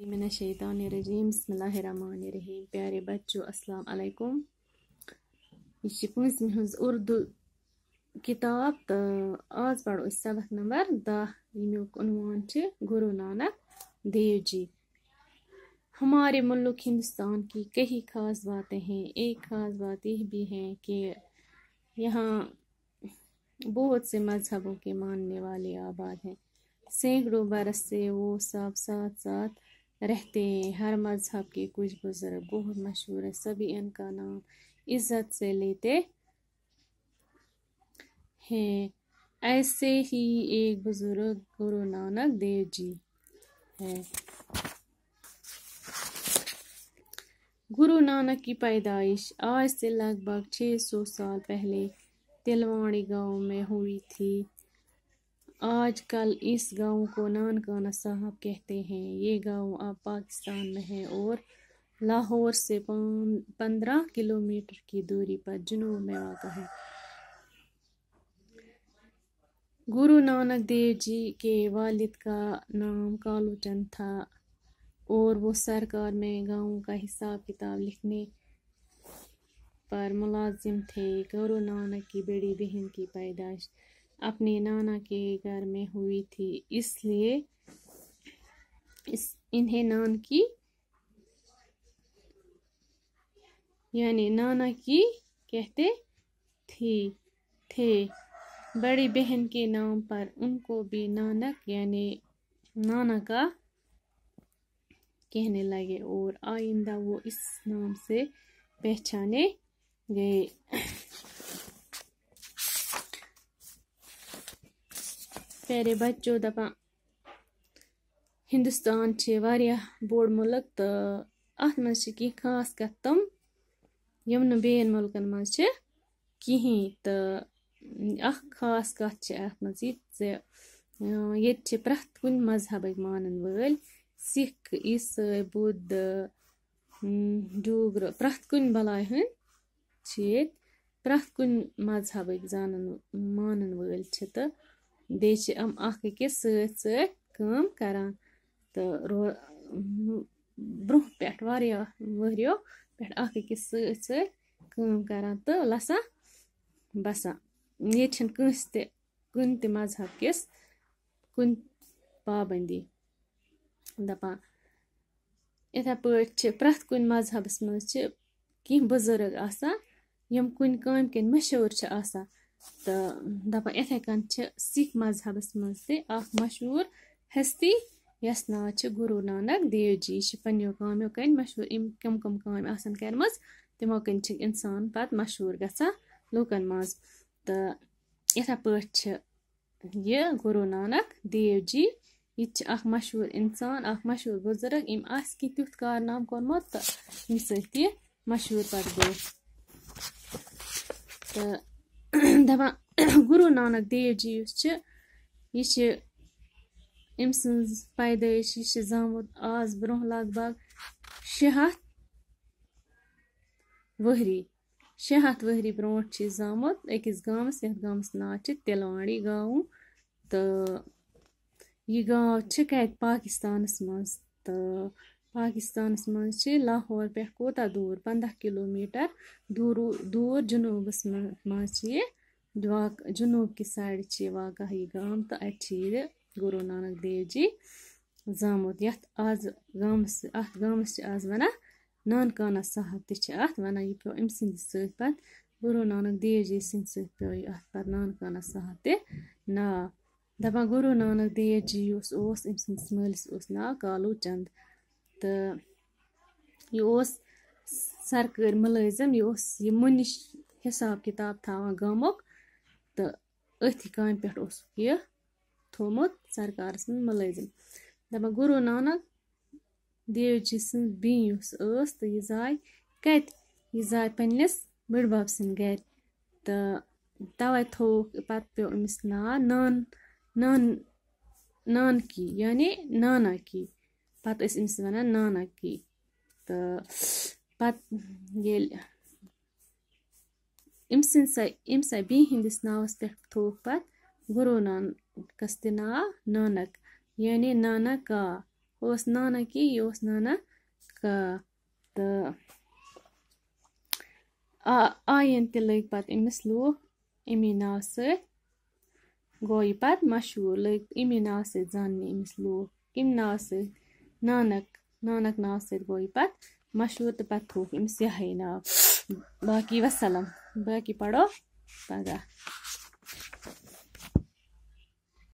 मिनश्शैतानिर्रजीम बिस्मिल्लाहिर्रहमानिर्रहीम। प्यारे बच्चों अस्सलाम अलैकुम। यह पंचमी हज उर्दू किताब तो आज पढ़ो सबक नंबर 10 यमुक उन्वान गुरु नानक देव जी। हमारे मुल्क हिंदुस्तान की कई खास बातें हैं। एक खास बात यह भी है कि यहाँ बहुत से मजहबों के मानने वाले आबाद हैं। सैकड़ों बरस से वो सब साथ साथ रहते हैं। हर मजहब के कुछ बुजुर्ग बहुत मशहूर है, सभी इनका नाम इज्जत से लेते हैं। ऐसे ही एक बुजुर्ग गुरु नानक देव जी है। गुरु नानक की पैदाइश आज से लगभग 600 साल पहले तिलवाड़ी गांव में हुई थी। आजकल इस गांव को नानकाना साहब कहते हैं। ये गांव अब पाकिस्तान में है और लाहौर से 15 किलोमीटर की दूरी पर जुनूब में वाक़ा है। गुरु नानक देव जी के वालिद का नाम कालू चंद था और वो सरकार में गांव का हिसाब किताब लिखने पर मुलाजिम थे। गुरु नानक की बड़ी बहन की पैदाइश अपने नाना के घर में हुई थी, इसलिए इन्हें नान की यानी नाना की कहते थे। बड़ी बहन के नाम पर उनको भी नानक यानी नाना का कहने लगे और आइंदा वो इस नाम से पहचाने गए। प्यारे बच्चों दपा हिंदुस्तान छे वारियाह बोड़ मुल्क तो अत मज की खास कत तम यम न बेन मुल्कन मज छे किहीं तो अख खास कत छे अत मज ये छे प्रथ कुन मजहबक मानन वल सिख ईसाई बुद्ध डोगर प्रथ कुन बलाय हन छे प्रथ कुन मजहबक जानन मानन वल छे तो बेच हम अख अकिस सत काम करान तो ब्रोह पेट वारियाह वहरियो पेट अख अकिस सत काम करान तो लसा बसा। ये छन कंस ते कुन ते मजहब किस कुन पाबंदी दपा इथा पे प्रथ कुन मजहबस मज कि बुजुर्ग आसा यम कुन काम किन मशहूर छ आसा तो दपा इथे कन सिख मजहबस मज ते मशहूर हस्ती यस नाव छ गुरु नानक देव जी। पन्नियों कामों कन मशहूर इम कम कम काम आसन करमज तिमो कन छ इंसान पत मशहूर गसा लोकन मज तो इथा पे ये गुरु नानक देव जी यह मशहूर इंसान मशहूर बुजुर्ग इम कि तुथ कारनाम कोरमत तो इम सत मशहूर पत गो तो दपा गुरु नानक देव जी यह इम सज पैदाइश यह जामुत आज ब्रोह लगभग 600 वहरी ब्रोट जामुत अकिस गामस यथ गामस नाव तिलवाड़ी गाँव तो यह गाँव कत पाकिस्तानस मज तो पाकिस्तानस मज लाहौर पे कोता दूर 15 किलोमीटर दूर जुनूबस मज जुनूब की साइड वाक़ा यह गाँव तो अत गुरु नानक देव जी जामुत यथ आज गामस आज वना नानकाना साहब तथ वना यह पे अम सद सत गुरु नानक देव जी सद सत पे अत नानकाना साहब ते नाव दपा गुरु नानक देव जी अम सदस मालिस नाव कालू चंद तो यह सरकारी मुलाजिम यह मुनिश हिसाब किताब थावान गामुक तो अथी काम पे यह थोमुत सरकारस में मुलाजिम। दपा गुरु नानक देव जी सं बी तो यह जाय कत यह जाय पन्निस बड़ बब सद गर तो तवे थोक पत पे अमिस नाव नानकी यानी नाना की पत अमिस वनान नाना की तो पत ये अम सा बी हिंदिस नावस पे थोक पत गुरु नानकस ते नाव नानक यानी नाना का ओस नाना की ये ओस नाना का तो आयन ते लग पत अमिस लूक अमी नाव सत गो यह पत मशहूर लग अमी नाव सत जानने अमिस लूक कम नाव सत नानक नानक नाव सत गो यह पत मशहूर तो पत थोक अमिस यही नाव बाकी वसलम बाकी पढ़ो पगह।